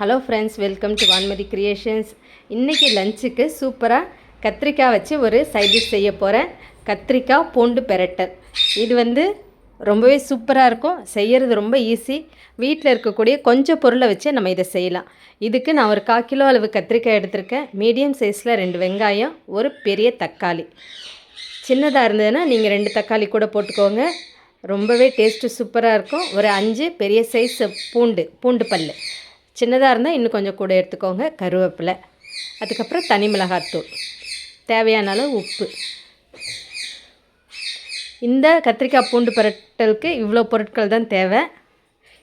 Hello friends, welcome to Vanmathi creations. இன்றைக்கி லஞ்சுக்கு சூப்பராக கத்திரிக்காய் வச்சு ஒரு சைட் டிஷ் செய்ய போகிறேன். கத்திரிக்காய் பூண்டு பெரட்டல். இது ரொம்பவே சூப்பராக இருக்கும். செய்கிறது ரொம்ப ஈஸி. வீட்டில் இருக்கக்கூடிய கொஞ்சம் பொருளை வச்சு நம்ம இதை செய்யலாம். இதுக்கு நான் ஒரு 1/4 கிலோ அளவு கத்திரிக்காய் எடுத்திருக்கேன். மீடியம் சைஸில் 2 வெங்காயம், ஒரு பெரிய தக்காளி. சின்னதாக இருந்ததுன்னா நீங்கள் 2 தக்காளி கூட போட்டுக்கோங்க. ரொம்பவே டேஸ்ட்டு சூப்பராக இருக்கும். ஒரு 5 பெரிய சைஸ் பூண்டு பல். சின்னதாக இருந்தால் இன்னும் கொஞ்சம் கூட எடுத்துக்கோங்க. கருவேப்பிலை, அதுக்கப்புறம் தனி மிளகாத்தூள், தேவையான அளவு உப்பு. இந்த கத்திரிக்காய் பூண்டு பரட்டலுக்கு இவ்வளோ பொருட்கள் தான் தேவை.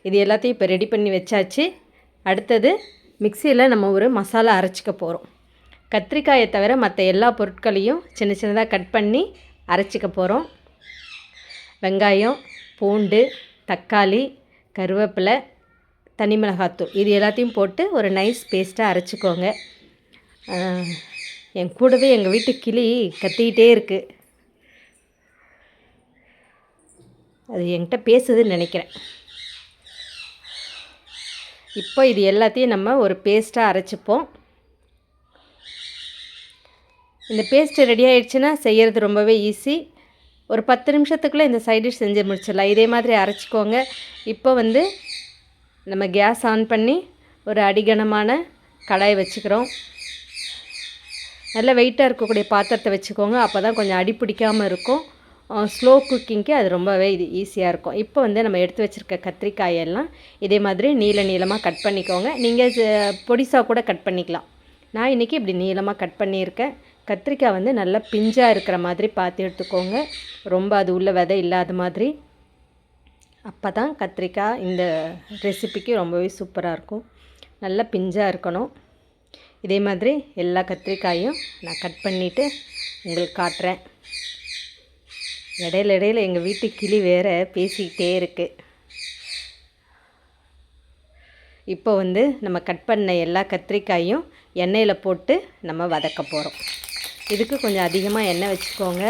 இது எல்லாத்தையும் இப்போ ரெடி பண்ணி வச்சாச்சு. அடுத்தது மிக்சியில் நம்ம ஒரு மசாலா அரைச்சிக்க போகிறோம். கத்திரிக்காயை தவிர மற்ற எல்லா பொருட்களையும் சின்ன சின்னதாக கட் பண்ணி அரைச்சிக்க போகிறோம். வெங்காயம், பூண்டு, தக்காளி, கருவேப்பிலை, தனி மிளகாத்தூள், இது எல்லாத்தையும் போட்டு ஒரு நைஸ் பேஸ்ட்டாக அரைச்சிக்கோங்க. என் கூடவே எங்கள் வீட்டு கிளி கத்திக்கிட்டே இருக்குது. அது என்கிட்ட பேசுதுன்னு நினைக்கிறேன். இப்போ இது எல்லாத்தையும் நம்ம ஒரு பேஸ்ட்டாக அரைச்சிப்போம். இந்த பேஸ்ட்டு ரெடி ஆகிடுச்சுன்னா செய்கிறது ரொம்பவே ஈஸி. ஒரு 10 நிமிஷத்துக்குள்ளே இந்த சைட் டிஷ் செஞ்சு முடிச்சிடலாம். இதே மாதிரி அரைச்சிக்கோங்க. இப்போ நம்ம கேஸ் ஆன் பண்ணி ஒரு அடிகனமான கடாய் வச்சுக்கிறோம். நல்ல வெயிட்டாக இருக்கக்கூடிய பாத்திரத்தை வச்சுக்கோங்க. அப்போ தான் கொஞ்சம் அடி பிடிக்காமல் இருக்கும். ஸ்லோ குக்கிங்க்கு அது ரொம்பவே இது ஈஸியாக இருக்கும். இப்போ நம்ம எடுத்து வச்சுருக்க கத்திரிக்காயெல்லாம் இதே மாதிரி நீளமாக கட் பண்ணிக்கோங்க. நீங்கள் பொடிசாக கூட கட் பண்ணிக்கலாம். நான் இன்றைக்கி இப்படி நீளமாக கட் பண்ணியிருக்கேன். கத்திரிக்காய் நல்லா பிஞ்சாக இருக்கிற மாதிரி பார்த்து எடுத்துக்கோங்க. ரொம்ப அது உள்ள விதை இல்லாத மாதிரி. அப்போ தான் கத்திரிக்காய் இந்த ரெசிபிக்கு ரொம்பவே சூப்பராக இருக்கும். நல்லா பிஞ்சாக இருக்கணும். இதே மாதிரி எல்லா கத்திரிக்காயும் நான் கட் பண்ணிவிட்டு உங்களுக்கு காட்டுறேன். இடையில எங்கள் வீட்டு கிளி வேறு பேசிக்கிட்டே இருக்குது. இப்போ நம்ம கட் பண்ண எல்லா கத்திரிக்காயும் எண்ணெயில் போட்டு நம்ம வதக்க போகிறோம். இதுக்கு கொஞ்சம் அதிகமாக எண்ணெய் வச்சுக்கோங்க.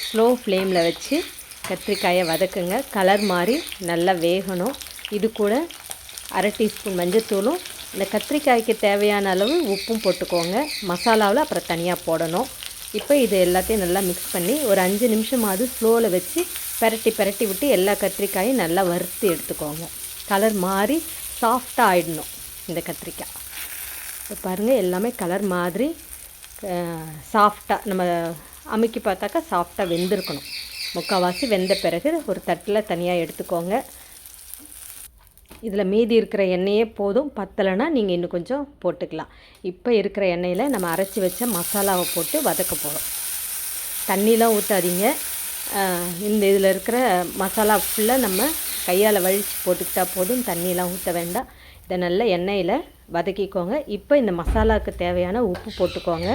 ஸ்லோ ஃப்ளேமில் வச்சு கத்திரிக்காயை வதக்குங்க. கலர் மாதிரி நல்லா வேகணும். இது கூட 1/2 டீஸ்பூன் மஞ்சத்தூளும், இந்த கத்திரிக்காய்க்கு தேவையான அளவு உப்பும் போட்டுக்கோங்க. மசாலாவில் அப்புறம் தனியாக போடணும். இப்போ இது எல்லாத்தையும் நல்லா மிக்ஸ் பண்ணி ஒரு 5 நிமிஷமாவது ஸ்லோவில் வச்சு பெரட்டி விட்டு எல்லா கத்திரிக்காயும் நல்லா வறுத்து எடுத்துக்கோங்க. கலர் மாதிரி சாஃப்டாக ஆகிடணும் இந்த கத்திரிக்காய். இப்போ பாருங்கள், எல்லாமே கலர் மாதிரி சாஃப்டாக நம்ம அமுக்கி பார்த்தாக்கா சாஃப்டாக வெந்திருக்கணும். முக்கால்வாசி வெந்த பிறகு ஒரு தட்டில் தனியாக எடுத்துக்கோங்க. இதில் மீதி இருக்கிற எண்ணெயே போதும். பத்தலைன்னா நீங்கள் இன்னும் கொஞ்சம் போட்டுக்கலாம். இப்போ இருக்கிற எண்ணெயில் நம்ம அரைச்சி வச்ச மசாலாவை போட்டு வதக்க போகிறோம். தண்ணிலாம் ஊற்றாதீங்க. இந்த இதில் இருக்கிற மசாலா ஃபுல்லாக நம்ம கையால் வழித்து போட்டுக்கிட்டால் போதும். தண்ணியெலாம் ஊற்ற வேண்டாம். இதை நல்லா எண்ணெயில் வதக்கிக்கோங்க. இப்போ இந்த மசாலாவுக்கு தேவையான உப்பு போட்டுக்கோங்க.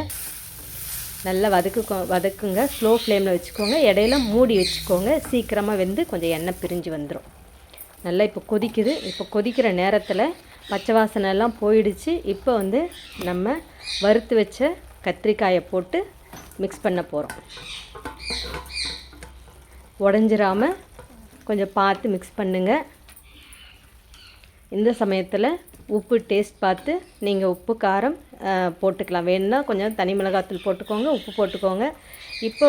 நல்லா வதக்குங்க. ஸ்லோ ஃப்ளேமில் வச்சுக்கோங்க. இடையில மூடி வச்சுக்கோங்க. சீக்கிரமாக வெந்து கொஞ்சம் எண்ணெய் பிரிஞ்சு வந்துடும். நல்லா இப்போ கொதிக்குது. இப்போ கொதிக்கிற நேரத்தில் பச்சை வாசனைலாம் போயிடுச்சு. இப்போ நம்ம வறுத்து வச்ச கத்திரிக்காயை போட்டு மிக்ஸ் பண்ண போகிறோம். உடஞ்சிராமல் கொஞ்சம் பார்த்து மிக்ஸ் பண்ணுங்கள். இந்த சமயத்தில் உப்பு டேஸ்ட் பார்த்து நீங்கள் உப்பு காரம் போட்டுக்கலாம். வேணும்னா கொஞ்சம் தனி மிளகாத்தூள் போட்டுக்கோங்க, உப்பு போட்டுக்கோங்க. இப்போ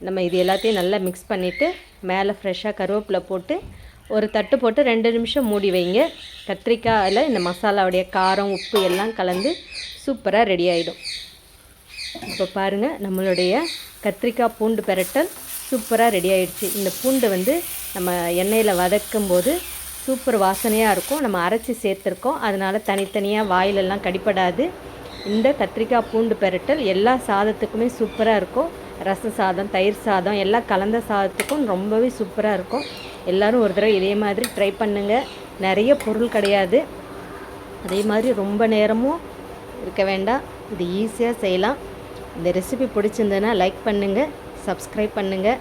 நம்ம இது எல்லாத்தையும் நல்லா மிக்ஸ் பண்ணிவிட்டு மேலே ஃப்ரெஷ்ஷாக கருவேப்பிலை போட்டு ஒரு தட்டு போட்டு 2 நிமிஷம் மூடி வைங்க. கத்திரிக்காயில் இந்த மசாலாவுடைய காரம் உப்பு எல்லாம் கலந்து சூப்பராக ரெடி ஆகிடும். இப்போ பாருங்கள், நம்மளுடைய கத்திரிக்காய் பூண்டு பெரட்டல் சூப்பராக ரெடி ஆகிடுச்சு. இந்த பூண்டு நம்ம எண்ணெயில் வதக்கும்போது சூப்பர் வாசனையாக இருக்கும். நம்ம அரைச்சி சேர்த்துருக்கோம், அதனால் தனித்தனியாக வாயிலெல்லாம் கடிப்படாது. இந்த கத்திரிக்காய் பூண்டு பெரட்டல் எல்லா சாதத்துக்குமே சூப்பராக இருக்கும். ரச சாதம், தயிர் சாதம் எல்லாம் கலந்த சாதத்துக்கும் ரொம்பவே சூப்பராக இருக்கும். எல்லோரும் ஒரு தடவை இதே மாதிரி ட்ரை பண்ணுங்கள். நிறைய பொருள் கிடையாது. அதே மாதிரி ரொம்ப நேரமும் இருக்க வேண்டாம். இது ஈஸியாக செய்யலாம். இந்த ரெசிபி பிடிச்சிருந்ததுன்னா லைக் பண்ணுங்கள், சப்ஸ்கிரைப் பண்ணுங்கள்.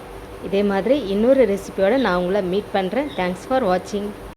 இதே மாதிரி இன்னொரு ரெசிபியோடு நான் உங்களை மீட் பண்ணுறேன். தேங்க்ஸ் ஃபார் வாட்சிங்.